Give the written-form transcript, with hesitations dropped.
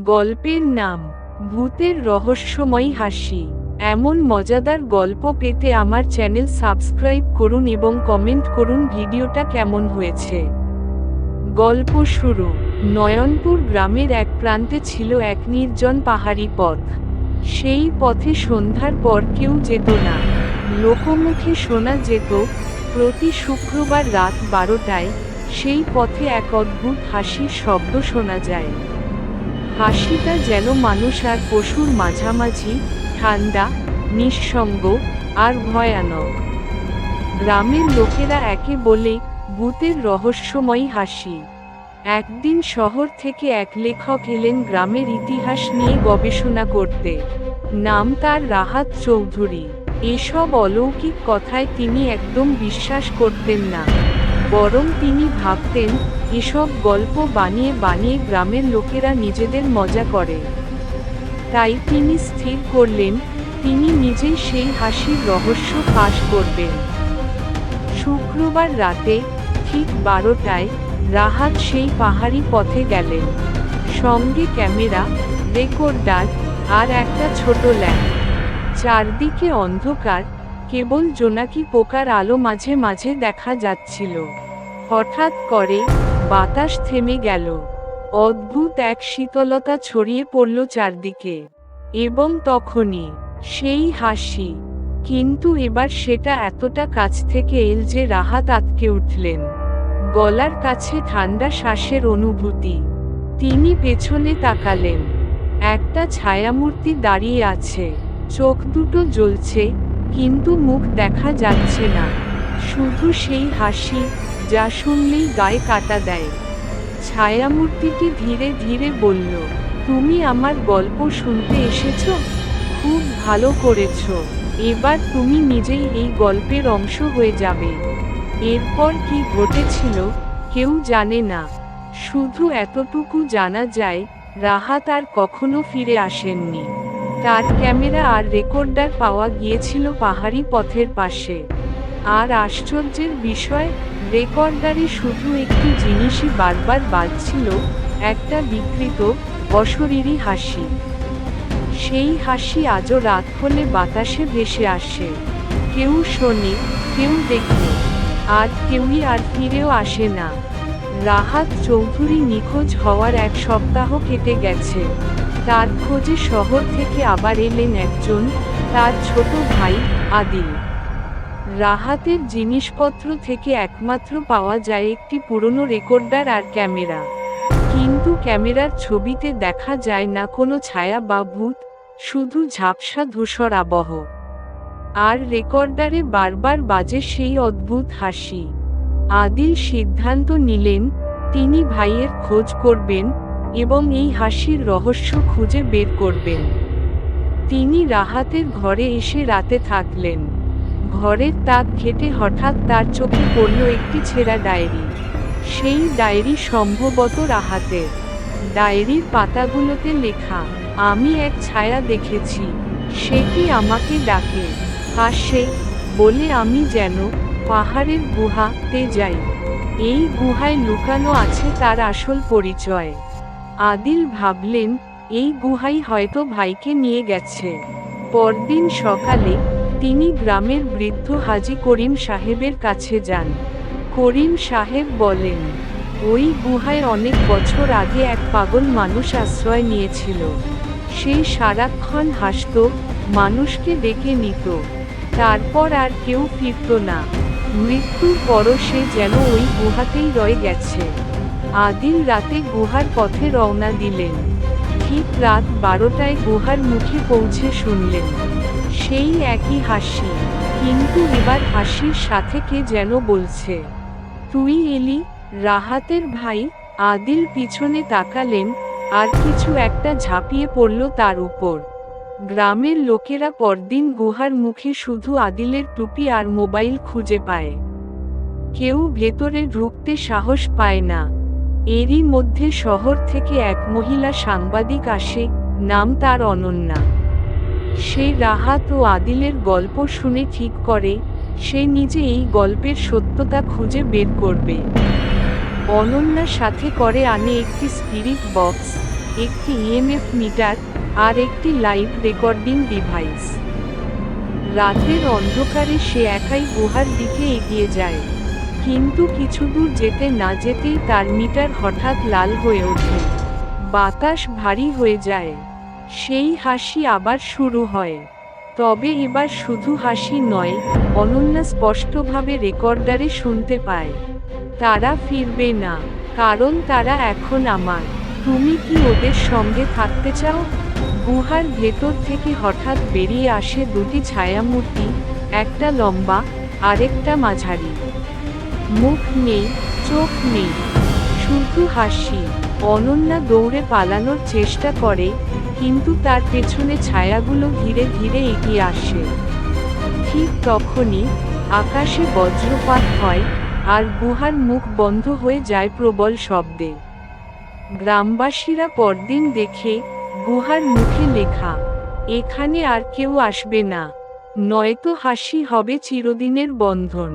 গল্পের নাম ভূতের রহস্যময়ী হাসি। এমন মজাদার গল্প পেতে আমার চ্যানেল সাবস্ক্রাইব করুন এবং কমেন্ট করুন ভিডিওটা কেমন হয়েছে। গল্প শুরু। নয়নপুর গ্রামের এক প্রান্তে ছিল এক নির্জন পাহাড়ি পথ। সেই পথে সন্ধ্যার পর কেউ যেত না। লোকমুখে শোনা যেত, প্রতি শুক্রবার রাত 12টায় সেই পথে এক অদ্ভুত হাসির শব্দ শোনা যায়। হাসিটা যেন মানুষ আর পশুর মাঝামাঝি, ঠান্ডা, নিঃসঙ্গ আর ভয়ানক। গ্রামের লোকেরা একে বলে ভূতের রহস্যময়ী হাসি। একদিন শহর থেকে এক লেখক এলেন গ্রামের ইতিহাস নিয়ে গবেষণা করতে। নাম তার রাহাত চৌধুরী। এসব অলৌকিক কথায় তিনি একদম বিশ্বাস করতেন না, বরং তিনি ভাবতেন এসব গল্প বানিয়ে বানিয়ে গ্রামের লোকেরা নিজেদের মজা করে। তাই তিনি স্থির করলেন তিনি নিজেই সেই হাসির রহস্য ফাঁস করবেন। শুক্রবার রাতে ঠিক 12টায় রাহাত সেই পাহাড়ি পথে গেলেন। সঙ্গে ক্যামেরা, রেকর্ডার আর একটা ছোট ল্যাম্প। চারদিকে অন্ধকার, কেবল জোনাকি পোকার আলো মাঝে মাঝে দেখা যাচ্ছিল। হঠাৎ করে বাতাস থেমে গেল। অদ্ভুত এক শীতলতা ছড়িয়ে পড়ল চারদিকে। এবং তখনই সেই হাসি। কিন্তু এবার সেটা এতটা কাছ থেকে এল যে রাহাত আঁতকে উঠলেন। গলার কাছে ঠান্ডা শ্বাসের অনুভূতি। তিনি পেছনে তাকালেন। একটা ছায়ামূর্তি দাঁড়িয়ে আছে। চোখ দুটো জ্বলছে, কিন্তু মুখ দেখা যাচ্ছে না। শুধু সেই হাসি, যা শুনলেই গায়ে কাঁটা দেয়। ছায়ামূর্তিটি ধীরে ধীরে বলল, তুমি আমার গল্প শুনতে এসেছো? খুব ভালো করেছো। এবার তুমি নিজেই এই গল্পের অংশ হয়ে যাবে। এরপর কি ঘটেছিল কেউ জানে না। শুধু এতটুকু জানা যায়, রাহাত আর কখনো ফিরে আসেননি। তার ক্যামেরা আর রেকর্ডার পাওয়া গিয়েছিল পাহাড়ি পথের পাশে। আর আশ্চর্যের বিষয়, রেকর্ডারে শুধু একটি জিনিসই বারবার বাজছিল, একটা বিকৃত, অশরীরী হাসি। সেই হাসি আজও রাত হলে বাতাসে ভেসে আসে। কেউ শোনে, কেউ দেখে, আর কেউই আর ফিরেও আসে না। রাহাত চৌধুরী নিখোঁজ হওয়ার 1 সপ্তাহ কেটে গেছে। তার খোঁজে শহর থেকে আবার এলেন একজন, তার ছোট ভাই আদিল। রাহাতের জিনিসপত্র থেকে একমাত্র পাওয়া যায় একটি পুরনো রেকর্ডার আর ক্যামেরা। কিন্তু ক্যামেরার ছবিতে দেখা যায় না কোনো ছায়া বা ভূত, শুধু ঝাপসা ধূসর আবহ। আর রেকর্ডারে বারবার বাজে সেই অদ্ভুত হাসি। আদিল সিদ্ধান্ত নিলেন তিনি ভাইয়ের খোঁজ করবেন এবং এই হাসির রহস্য খুঁজে বের করবেন। তিনি রাহাতের ঘরে এসে রাতে থাকলেন। ঘরের তাক ঘেঁটে হঠাৎ তার চোখে পড়ল একটি ছেঁড়া ডায়েরি। সেই ডায়েরি সম্ভবত রাহাতের। ডায়েরির পাতাগুলোতে লেখা, আমি এক ছায়া দেখেছি, সেটি আমাকে ডাকে, হাসে, বলে আমি যেন পাহাড়ের গুহাতে যাই। এই গুহায় লুকানো আছে তার আসল পরিচয়। আদিল ভাবলেন এই গুহাই হয়তো ভাইকে নিয়ে গেছে। পরদিন সকালে তিনি গ্রামের বৃদ্ধ হাজী করিম সাহেবের কাছে যান। করিম সাহেব বলেন, ওই গুহায় অনেক বছর আগে এক পাগল মানুষ আশ্রয় নিয়েছিল। সে সারাক্ষণ হাসত, মানুষকে ডেকে নিত। তারপর আর কেউ ফিরত না। মৃত্যুর পরও সে যেন ওই গুহাতেই রয়ে গেছে। আদিল রাতে গুহার পথে রওনা দিলেন। ঠিক রাত 12টায় গুহার মুখে পৌঁছে শুনলেন সেই একই হাসি। কিন্তু এবার হাসির সাথে কে যেন বলছে, তুই এলি? রাহাতের ভাই। আদিল পিছনে তাকালেন, আর কিছু একটা ঝাঁপিয়ে পড়ল তার উপর। গ্রামের লোকেরা পরদিন গুহার মুখে শুধু আদিলের টুপি আর মোবাইল খুঁজে পায়। কেউ ভেতরে ঢুকতে সাহস পায় না। এরই মধ্যে শহর থেকে এক মহিলা সাংবাদিক আসে, নাম তার অনন্যা। সে রাহাত ও আদিলের গল্প শুনে ঠিক করে সে নিজে এই গল্পের সত্যতা খুঁজে বের করবে। অনন্যা সাথে করে আনে একটি স্পিরিট বক্স, একটি ইএমএফ মিটার আর একটি লাইভ রেকর্ডিং ডিভাইস। রাতের অন্ধকারে সে একাই গুহার দিকে এগিয়ে যায়, কিন্তু কিছু দূর যেতে না যেতেই তার মিটার হঠাৎ লাল হয়ে ওঠে। বাতাস ভারী হয়ে যায়। সেই হাসি আবার শুরু হয়। তবে এবার শুধু হাসি নয়, অনন্যা স্পষ্টভাবে রেকর্ডারে শুনতে পায়, তারা ফিরবে না, কারণ তারা এখন আমার। তুমি কি ওদের সঙ্গে থাকতে চাও? গুহার ভেতর থেকে হঠাৎ বেরিয়ে আসে দুটি ছায়ামূর্তি, একটা লম্বা, আরেকটা মাঝারি। মুখ নেই, চোখ নেই, শুধু হাসি। অনন্যা দৌড়ে পালানোর চেষ্টা করে, কিন্তু তার পেছনে ছায়াগুলো ধীরে ধীরে এগিয়ে আসে। ঠিক তখনই আকাশে বজ্রপাত হয়, আর গুহার মুখ বন্ধ হয়ে যায় প্রবল শব্দে। গ্রামবাসীরা পরদিন দেখে গুহার মুখে লেখা, এখানে আর কেউ আসবে না, নয়তো হাসি হবে চিরদিনের বন্ধন।